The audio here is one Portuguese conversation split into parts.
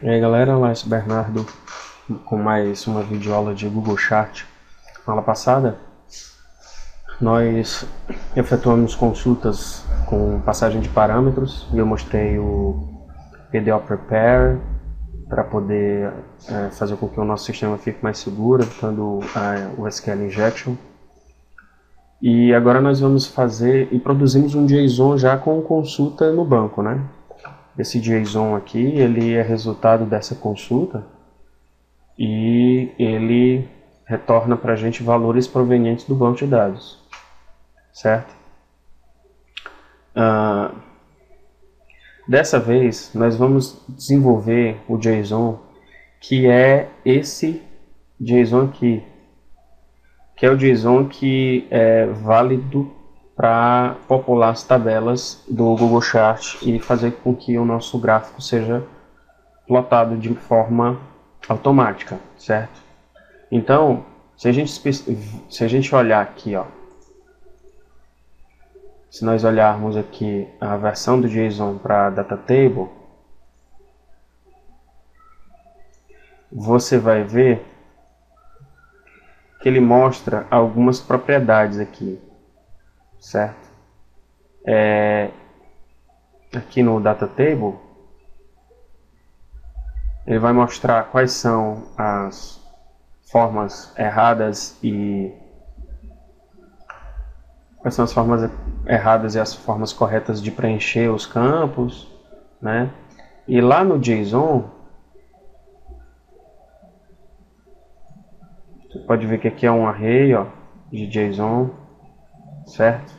E aí galera, lá é o Bernardo com mais uma videoaula de Google Chart. Na aula passada nós efetuamos consultas com passagem de parâmetros e eu mostrei o PDO Prepare para poder fazer com que o nosso sistema fique mais seguro, evitando o SQL Injection. E agora nós vamos fazer e produzimos um JSON já com consulta no banco, né? Esse JSON aqui, ele é resultado dessa consulta e ele retorna para a gente valores provenientes do banco de dados, certo? Dessa vez, nós vamos desenvolver o JSON, que é esse JSON aqui, que é o JSON que é válido para popular as tabelas do Google Chart e fazer com que o nosso gráfico seja plotado de forma automática, certo? Então, se a gente olhar aqui, ó, se nós olharmos aqui a versão do JSON para Data Table, você vai ver que ele mostra algumas propriedades aqui, certo? Aqui no Data Table, ele vai mostrar quais são as formas erradas e as formas corretas de preencher os campos, né? E lá no JSON, você pode ver que aqui é um array, ó, de JSON, certo?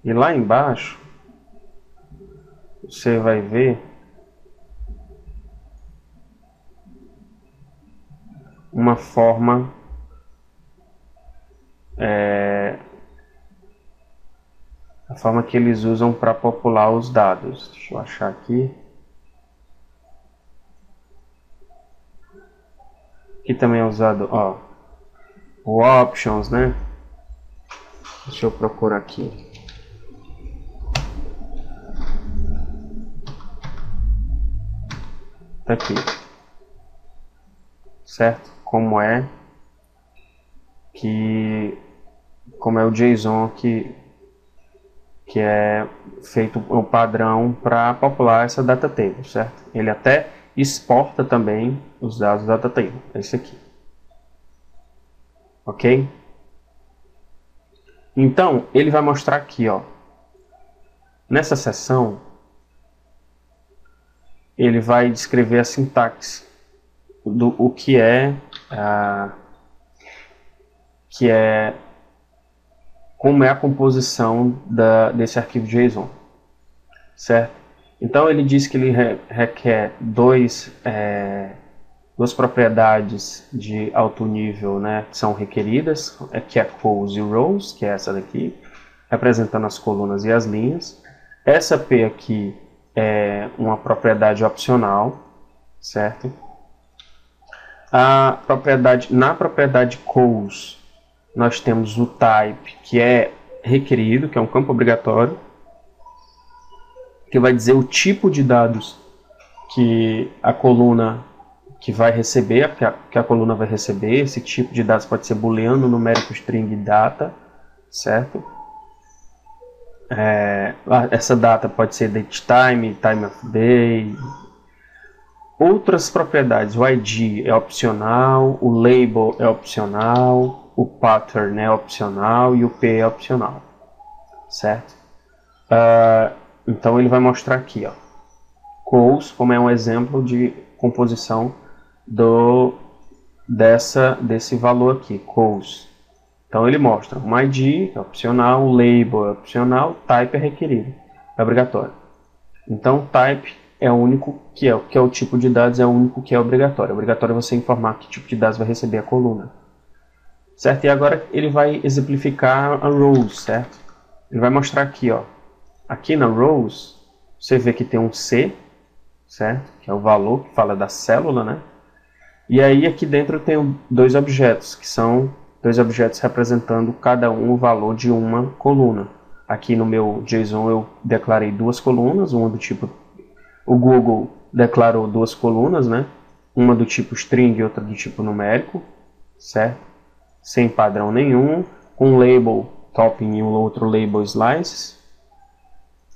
E lá embaixo, você vai ver uma forma a forma que eles usam para popular os dados. Deixa eu achar aqui. Aqui também é usado, ó, o options, né? Deixa eu procurar aqui. Tá aqui, certo? Como é o JSON que é feito o padrão para popular essa data table, certo? Ele até exporta também os dados da data table, é esse aqui. Ok? Então, ele vai mostrar aqui, ó, nessa seção, ele vai descrever a sintaxe do o que é como é a composição desse arquivo JSON, certo? Então ele diz que ele requer duas propriedades de alto nível, né, que são requeridas, que é columns e rows, que é essa daqui, representando as colunas e as linhas. Essa P aqui é uma propriedade opcional, certo? Na propriedade columns, nós temos o type, que é requerido, que é um campo obrigatório, que vai dizer o tipo de dados que a coluna vai receber. Esse tipo de dados pode ser booleano, numérico, string, data, certo? Essa data pode ser datetime, time of day. Outras propriedades, o ID é opcional, o label é opcional, o pattern é opcional e o P é opcional, certo? Então ele vai mostrar aqui, ó, calls, como é um exemplo de composição desse valor aqui, calls. Então ele mostra um ID é opcional, o label é opcional, type é requerido, é obrigatório. Então type é o único que é o tipo de dados, é o único que é obrigatório. É obrigatório você informar que tipo de dados vai receber a coluna, certo? E agora ele vai exemplificar a rows, certo? Ele vai mostrar aqui, ó, aqui na rows você vê que tem um C, certo? Que é o valor que fala da célula, né? E aí aqui dentro tem dois objetos, que são dois objetos representando cada um o valor de uma coluna. Aqui no meu JSON eu declarei duas colunas, uma do tipo o Google declarou duas colunas, né? Uma do tipo string e outra do tipo numérico, certo? Sem padrão nenhum, um label topping e um outro label slices,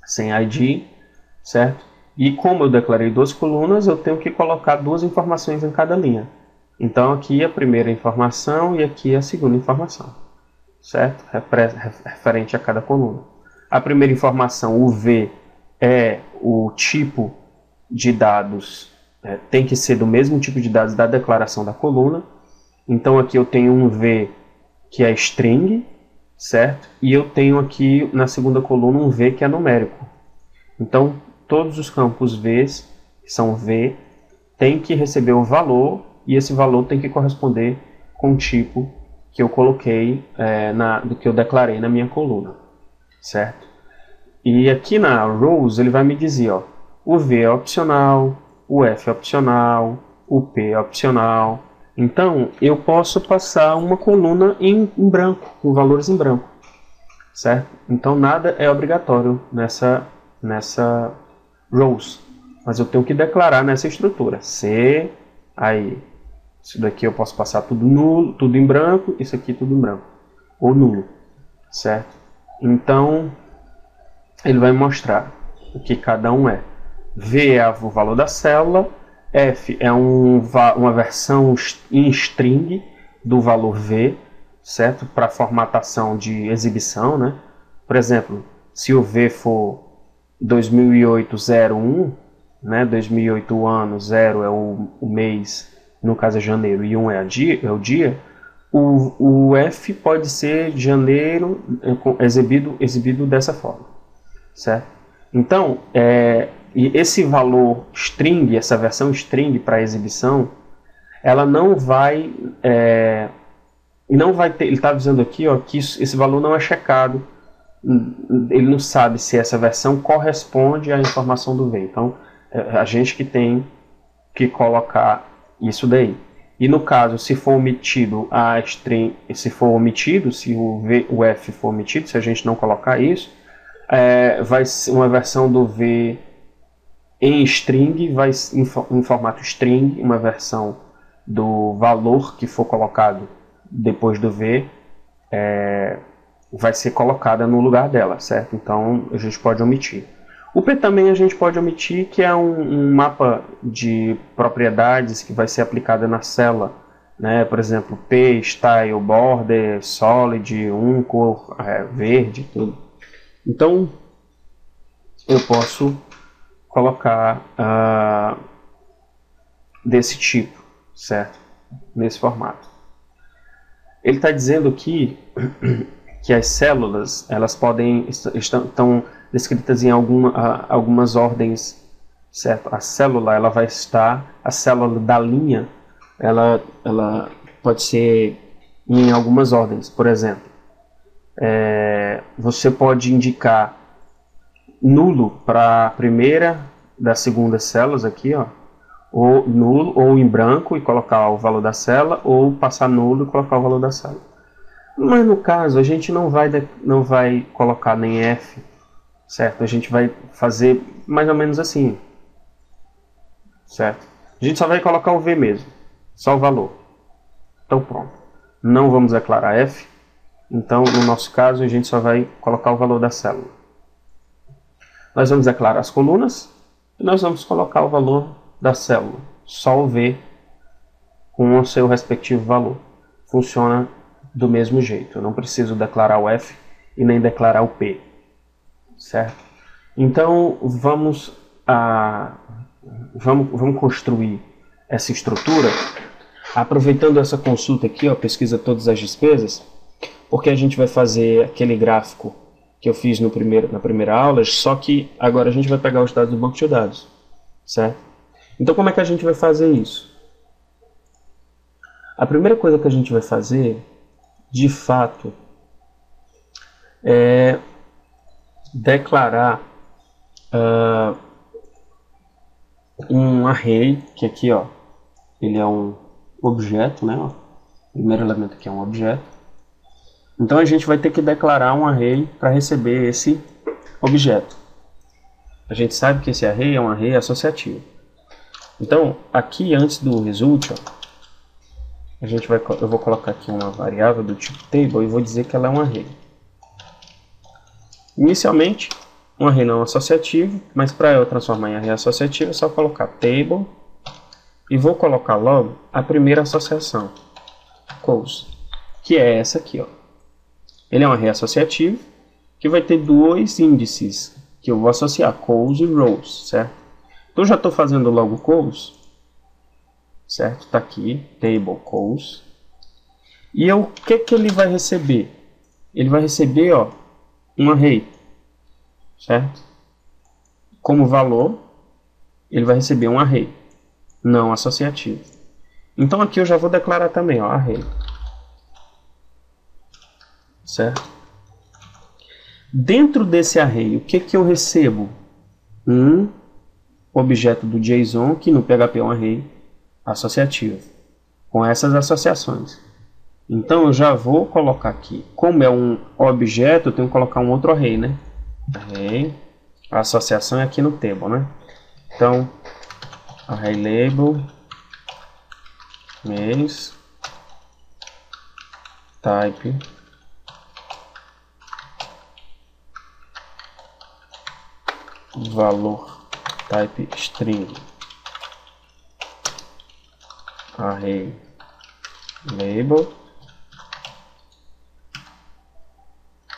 sem ID, certo? E como eu declarei duas colunas, eu tenho que colocar duas informações em cada linha. Então aqui a primeira informação e aqui a segunda informação, certo? Referente a cada coluna. A primeira informação, o V, é o tipo de dados, tem que ser do mesmo tipo de dados da declaração da coluna. Então aqui eu tenho um V que é string, certo? E eu tenho aqui na segunda coluna um V que é numérico. Então todos os campos V, que são V, tem que receber o valor e esse valor tem que corresponder com o tipo que eu coloquei, do que eu declarei na minha coluna, certo? E aqui na rows ele vai me dizer, ó, o V é opcional, o F é opcional, o P é opcional. Então eu posso passar uma coluna em branco, com valores em branco, certo? Então nada é obrigatório nessa rows, mas eu tenho que declarar nessa estrutura. Se, aí, isso daqui eu posso passar tudo nulo, tudo em branco, isso aqui tudo em branco, ou nulo, certo? Então ele vai mostrar o que cada um é. V é o valor da célula, F é uma versão em string do valor V, certo? Para formatação de exibição, né? Por exemplo, se o V for 2008-01, né? 2008 o ano, 0 é o mês, no caso é janeiro, e 1 é o dia, o F pode ser de janeiro exibido dessa forma, certo? Então, e esse valor string, essa versão string para exibição, ela não vai ter, ele está dizendo aqui, ó, que esse valor não é checado, ele não sabe se essa versão corresponde à informação do V. Então, a gente que tem que colocar isso daí. E no caso, se for omitido a string, se o F for omitido, se a gente não colocar isso, vai ser uma versão do V em string, em formato string, uma versão do valor que for colocado depois do V vai ser colocada no lugar dela, certo? Então a gente pode omitir. O P também a gente pode omitir, que é um mapa de propriedades que vai ser aplicada na célula, né? Por exemplo, P, Style, Border, Solid, cor verde, tudo. Então eu posso colocar desse tipo, certo? Nesse formato. Ele está dizendo aqui que as células, elas estão descritas em algumas ordens, certo? A célula, ela vai estar, a célula da linha, ela pode ser em algumas ordens. Por exemplo, você pode indicar nulo para a primeira da segunda células aqui, ó, ou nulo ou em branco e colocar o valor da célula, ou passar nulo e colocar o valor da célula. Mas no caso a gente não vai colocar nem F, certo? A gente vai fazer mais ou menos assim, certo? A gente só vai colocar o V mesmo, só o valor. Então pronto. Não vamos declarar F, então no nosso caso a gente só vai colocar o valor da célula. Nós vamos declarar as colunas e nós vamos colocar o valor da célula, só o V com o seu respectivo valor. Funciona do mesmo jeito, eu não preciso declarar o F e nem declarar o P, certo? Então vamos construir essa estrutura aproveitando essa consulta aqui, ó, pesquisa todas as despesas, porque a gente vai fazer aquele gráfico que eu fiz na primeira aula, só que agora a gente vai pegar os dados do banco de dados, certo? Então como é que a gente vai fazer isso? A primeira coisa que a gente vai fazer, de fato, é declarar um array, que aqui, ó, ele é um objeto, né? Ó, o primeiro elemento aqui é um objeto. Então a gente vai ter que declarar um array para receber esse objeto. A gente sabe que esse array é um array associativo. Então, aqui antes do result, ó, eu vou colocar aqui uma variável do tipo table e vou dizer que ela é um array. Inicialmente, um array não associativo, mas para eu transformar em array associativo é só colocar table e vou colocar logo a primeira associação, calls, que é essa aqui, ó. Ele é um array associativo que vai ter dois índices que eu vou associar, calls e rows, certo? Então, eu já estou fazendo logo calls, certo? Está aqui, table calls. E o que ele vai receber? Ele vai receber, ó, um array, certo? Como valor, ele vai receber um array não associativo. Então, aqui eu já vou declarar também, ó, array, certo? Dentro desse array, o que eu recebo? Um objeto do JSON, que no PHP é um array associativo, com essas associações. Então, eu já vou colocar aqui, como é um objeto, eu tenho que colocar um outro array, né? Array, a associação é aqui no table, né? Então, array label, mês, type, valor, type string, array label,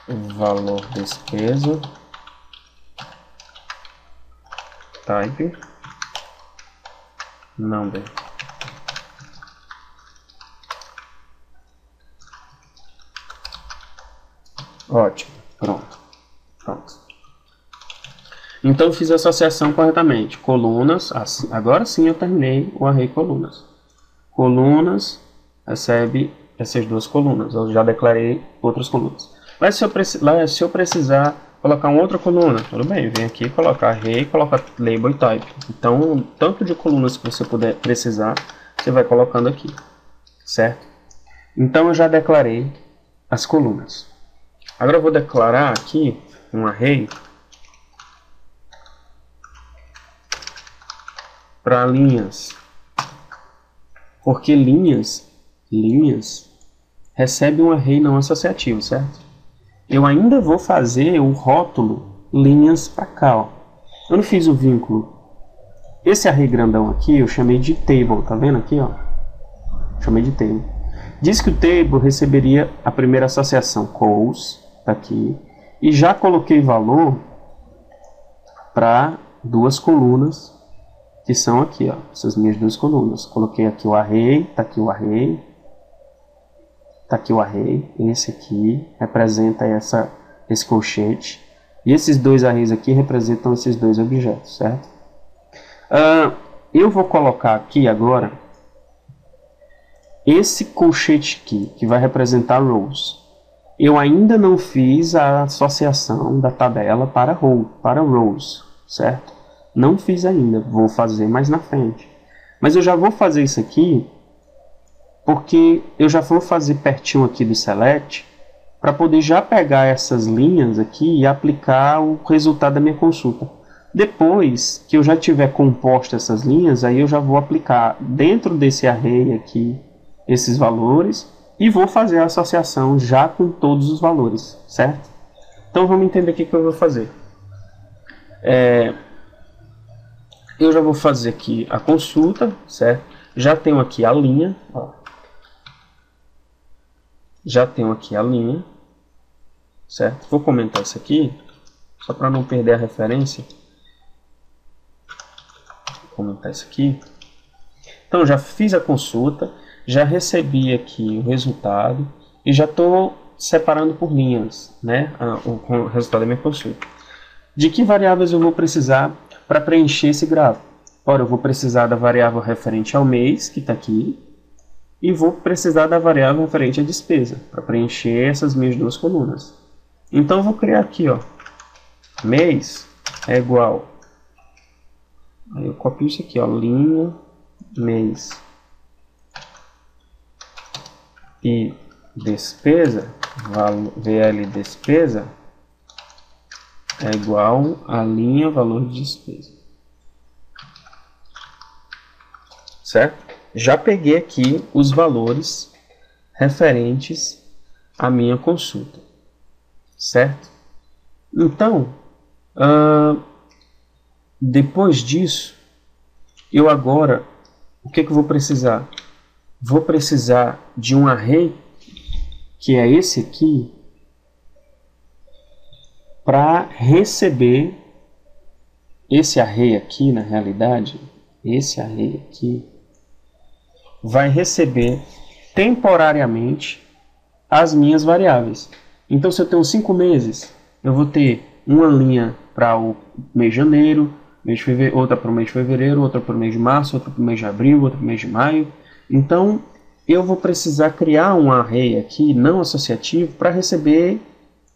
valor despesa, type number. Ótimo, pronto. Então eu fiz a associação corretamente. Colunas, assim, agora sim eu terminei o array colunas. Colunas recebe essas duas colunas. Eu já declarei outras colunas. Mas se eu precisar colocar uma outra coluna, tudo bem, vem aqui, colocar array, coloca label e type. Então, tanto de colunas que você puder precisar, você vai colocando aqui, certo? Então eu já declarei as colunas. Agora eu vou declarar aqui um array para linhas, porque linhas recebe um array não associativo, certo? Eu ainda vou fazer o rótulo linhas para cá, ó. Eu não fiz o vínculo. Esse array grandão aqui eu chamei de table, tá vendo aqui, ó? Chamei de table. Diz que o table receberia a primeira associação, calls, tá aqui, e já coloquei valor para duas colunas que são aqui, ó, essas minhas duas colunas. Coloquei aqui o array, tá aqui o array, tá aqui o array, esse aqui representa esse colchete, e esses dois arrays aqui representam esses dois objetos, certo? Eu vou colocar aqui agora esse colchete aqui, que vai representar rows. Eu ainda não fiz a associação da tabela para rows, certo? Não fiz ainda, vou fazer mais na frente. Mas eu já vou fazer isso aqui, porque eu já vou fazer pertinho aqui do select, para poder já pegar essas linhas aqui e aplicar o resultado da minha consulta. Depois que eu já tiver composto essas linhas, aí eu já vou aplicar dentro desse array aqui, esses valores, e vou fazer a associação já com todos os valores, certo? Então vamos entender o que eu vou fazer. Eu já vou fazer aqui a consulta, certo? Já tenho aqui a linha, ó. Já tenho aqui a linha, certo? Vou comentar isso aqui, só para não perder a referência. Vou comentar isso aqui. Então, já fiz a consulta, já recebi aqui o resultado e já estou separando por linhas, né? O resultado da minha consulta. De que variáveis eu vou precisar para preencher esse gráfico? Ora, eu vou precisar da variável referente ao mês, que está aqui, e vou precisar da variável referente à despesa, para preencher essas minhas duas colunas. Então, eu vou criar aqui, ó, mês é igual, aí eu copio isso aqui, ó, linha, mês, e despesa, VL despesa, é igual a linha valor de despesa. certo? Já peguei aqui os valores referentes à minha consulta, certo? Então, depois disso, eu agora, o que eu vou precisar? Vou precisar de um array, que é esse aqui, para receber esse array aqui, na realidade, esse array aqui, vai receber temporariamente as minhas variáveis. Então, se eu tenho 5 meses, eu vou ter uma linha para o mês de janeiro, outra para o mês de fevereiro, outra para o mês de março, outra para o mês de abril, outra para o mês de maio. Então, eu vou precisar criar um array aqui não associativo para receber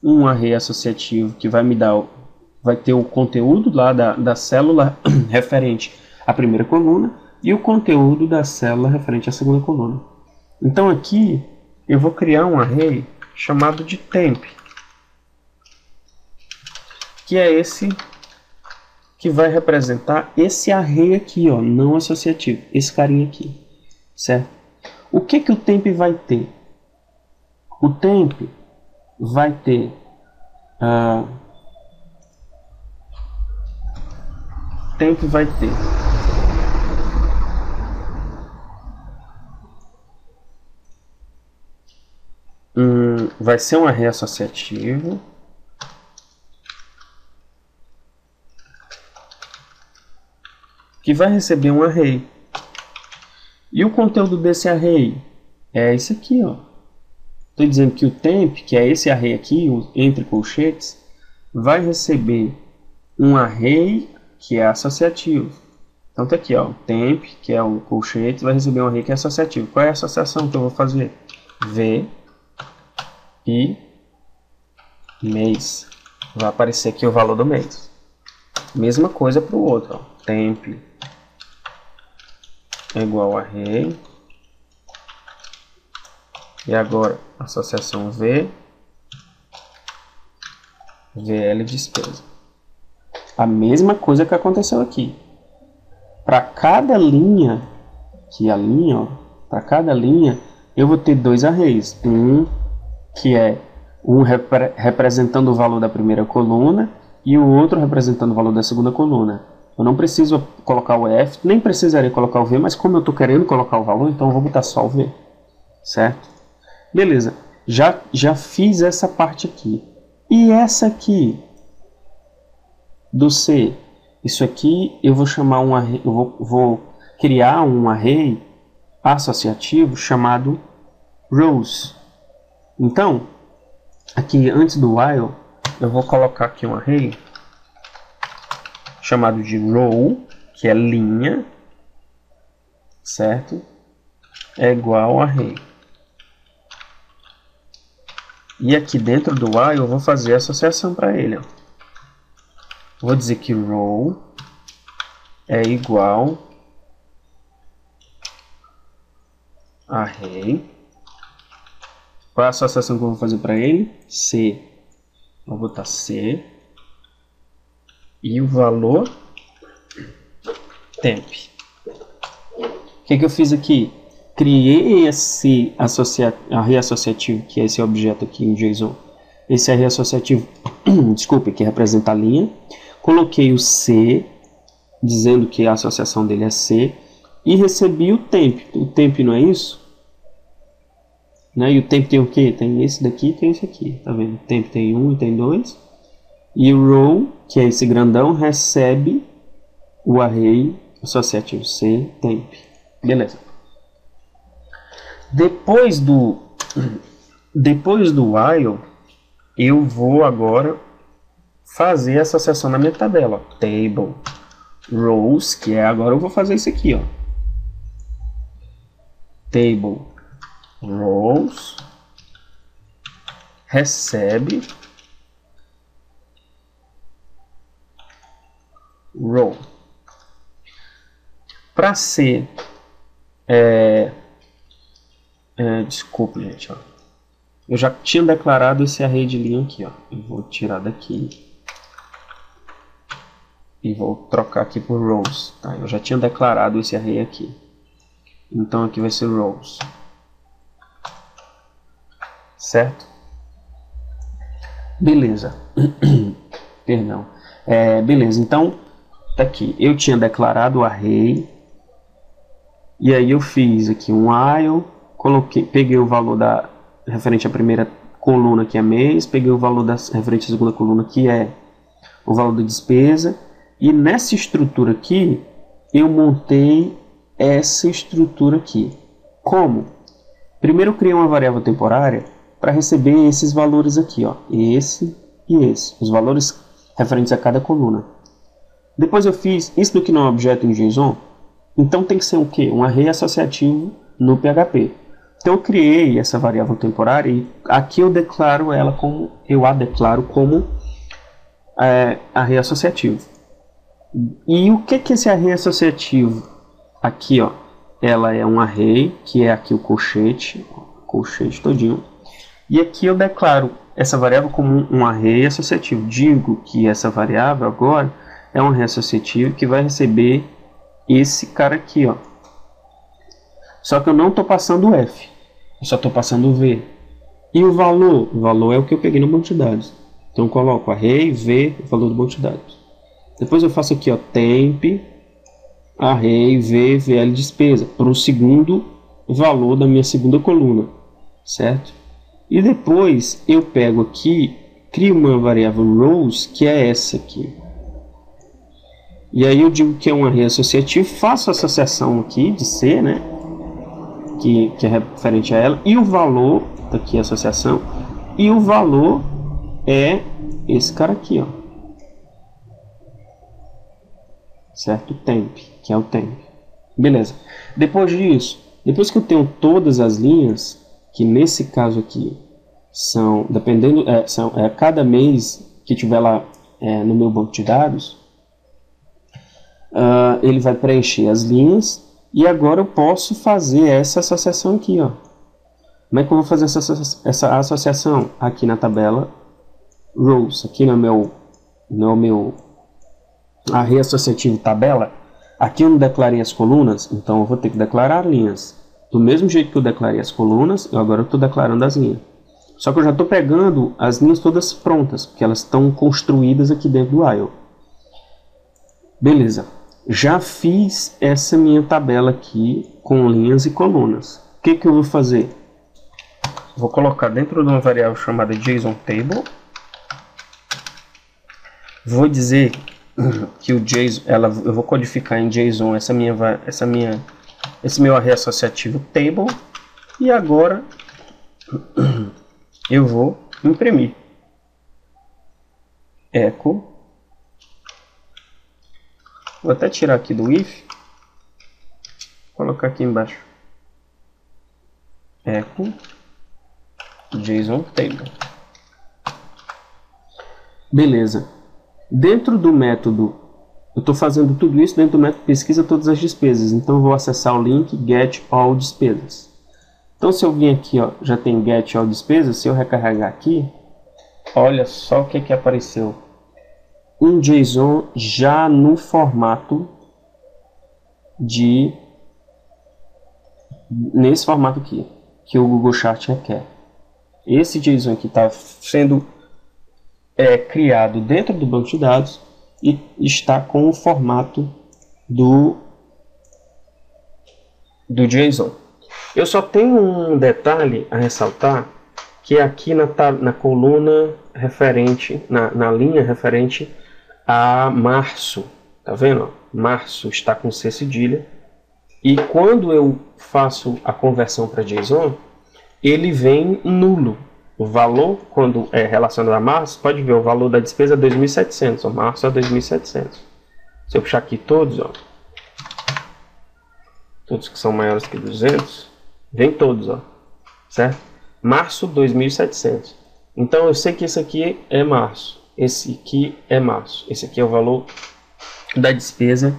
um array associativo que vai me dar, vai ter o conteúdo lá da célula referente à primeira coluna e o conteúdo da célula referente à segunda coluna. Então aqui eu vou criar um array chamado de temp, que é esse que vai representar esse array aqui, ó, não associativo, esse carinha aqui, certo? O que que o temp vai ter? O temp vai ter vai ser um array associativo que vai receber um array. E o conteúdo desse array é esse aqui, ó. Estou dizendo que o temp, que é esse array aqui, entre colchetes, vai receber um array que é associativo. Então tá aqui, ó, o temp, que é o colchete, vai receber um array que é associativo. Qual é a associação que eu vou fazer? V e mês. Vai aparecer aqui o valor do mês. Mesma coisa para o outro, ó. Temp é igual a array. E agora, associação V, VL despesa. A mesma coisa que aconteceu aqui. Para cada linha, que é a linha, ó, para cada linha, eu vou ter dois arrays. Um que é representando o valor da primeira coluna e o outro representando o valor da segunda coluna. Eu não preciso colocar o F, nem precisaria colocar o V, mas como eu estou querendo colocar o valor, então eu vou botar só o V, certo? Beleza, já fiz essa parte aqui. E essa aqui, do C, isso aqui eu vou chamar um array, vou criar um array associativo chamado rows. Então, aqui antes do while, eu vou colocar aqui um array chamado de row, que é linha, certo? É igual a array. E aqui dentro do while eu vou fazer a associação para ele, ó. Vou dizer que row é igual a array. Qual é a associação que eu vou fazer para ele? C. Vou botar C. E o valor temp. O que eu fiz aqui? Criei esse array associativo, que é esse objeto aqui em JSON. Esse array associativo, desculpe, que representa a linha. Coloquei o C, dizendo que a associação dele é C. E recebi o temp. O temp não é isso? Né? E o temp tem o quê? Tem esse daqui e tem esse aqui. Tá vendo? O temp tem 1 e tem 2. E o row, que é esse grandão, recebe o array associativo C, temp. Beleza. Depois do while, eu vou agora fazer a associação na minha tabela. Table rows, que é agora eu vou fazer isso aqui, ó. Table rows recebe row. Para ser desculpa, gente, ó. Eu já tinha declarado esse array de linha aqui, ó. Eu vou tirar daqui e vou trocar aqui por rows, tá? Eu já tinha declarado esse array aqui. Então aqui vai ser rows. Certo? Beleza. Perdão. Beleza, então tá aqui. Eu tinha declarado o array. E aí eu fiz aqui um while. Peguei o valor referente à primeira coluna, que é mês. Peguei o valor referente à segunda coluna, que é o valor da despesa. E nessa estrutura aqui, eu montei essa estrutura aqui. Como? Primeiro eu criei uma variável temporária para receber esses valores aqui, ó, esse e esse, os valores referentes a cada coluna. Depois eu fiz isso daqui no objeto em JSON, então tem que ser o quê? Um array associativo no PHP. Então eu criei essa variável temporária e aqui eu declaro ela como, array associativo. E o que é esse array associativo? Aqui, ó, ela é um array, que é aqui o colchete todinho. E aqui eu declaro essa variável como um array associativo. Digo que essa variável agora é um array associativo que vai receber esse cara aqui, ó. Só que eu não estou passando o F, eu só estou passando o V. E o valor? O valor é o que eu peguei no banco de dados. Então eu coloco array, V, o valor do banco de dados. Depois eu faço aqui, ó, temp, array, V, VL despesa, para o segundo valor da minha segunda coluna, certo? E depois eu pego aqui, crio uma variável rows, que é essa aqui. E aí eu digo que é um array associativo, faço a associação aqui de C, né? Que é referente a ela, e o valor, tá aqui a associação, e o valor é esse cara aqui, ó. Certo? Temp, que é o temp. Beleza. Depois disso, depois que eu tenho todas as linhas, que nesse caso aqui são, dependendo, cada mês que tiver lá no meu banco de dados, ele vai preencher as linhas e agora eu posso fazer essa associação aqui, ó. Como é que eu vou fazer essa associação? Aqui na tabela rows, aqui no meu array associativo tabela, aqui eu não declarei as colunas, então eu vou ter que declarar linhas. Do mesmo jeito que eu declarei as colunas, agora eu estou declarando as linhas. Só que eu já estou pegando as linhas todas prontas, porque elas estão construídas aqui dentro do while. Beleza. Já fiz essa minha tabela aqui com linhas e colunas. O que eu vou fazer? Vou colocar dentro de uma variável chamada JSON Table. Vou dizer que o JSON, eu vou codificar em JSON esse meu array associativo table, e agora eu vou imprimir echo. Vou até tirar aqui do if, colocar aqui embaixo echo JSON table. Beleza. Dentro do método, eu estou fazendo tudo isso dentro do método pesquisa todas as despesas. Então eu vou acessar o link get all despesas. Então se eu vir aqui, ó, já tem get all despesas. Se eu recarregar aqui, olha só o que apareceu. Um JSON já no formato nesse formato aqui, que o Google Chart requer. Esse JSON aqui está sendo criado dentro do banco de dados e está com o formato do JSON. Eu só tenho um detalhe a ressaltar, que é aqui na coluna referente, na linha referente a março. Tá vendo? Março está com C cedilha. E quando eu faço a conversão para JSON, ele vem nulo. O valor, quando é relacionado a março, pode ver o valor da despesa é 2.700, ó, março é 2.700. Se eu puxar aqui todos, ó, todos que são maiores que 200, vem todos, ó, certo? Março 2.700. Então eu sei que esse aqui é março, esse aqui é março, esse aqui é o valor da despesa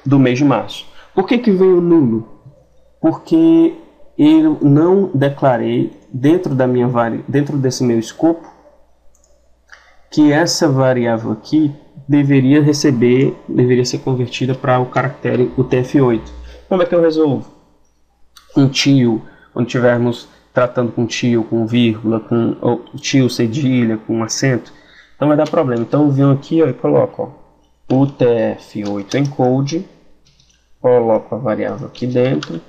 do mês de março. Por que veio nulo? Porque eu não declarei dentro desse meu escopo que essa variável aqui deveria ser convertida para o caractere UTF-8. Como é que eu resolvo? com tio, quando tivermos tratando com tio, com vírgula, com tio cedilha, com acento, então vai dar problema. Então eu venho aqui, ó, e coloco, ó, UTF-8 encode, coloco a variável aqui dentro,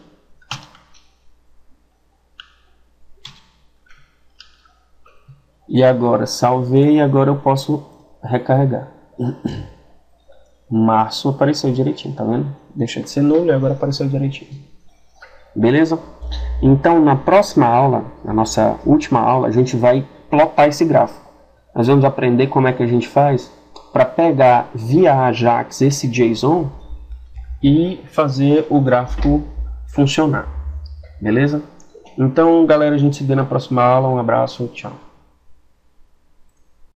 e agora salvei, e agora eu posso recarregar. Março apareceu direitinho, tá vendo? Deixa de ser nulo e agora apareceu direitinho. Beleza? Então, na próxima aula, na nossa última aula, a gente vai plotar esse gráfico. Nós vamos aprender como é que a gente faz para pegar via Ajax esse JSON e fazer o gráfico funcionar. Beleza? Então, galera, a gente se vê na próxima aula. Um abraço, tchau.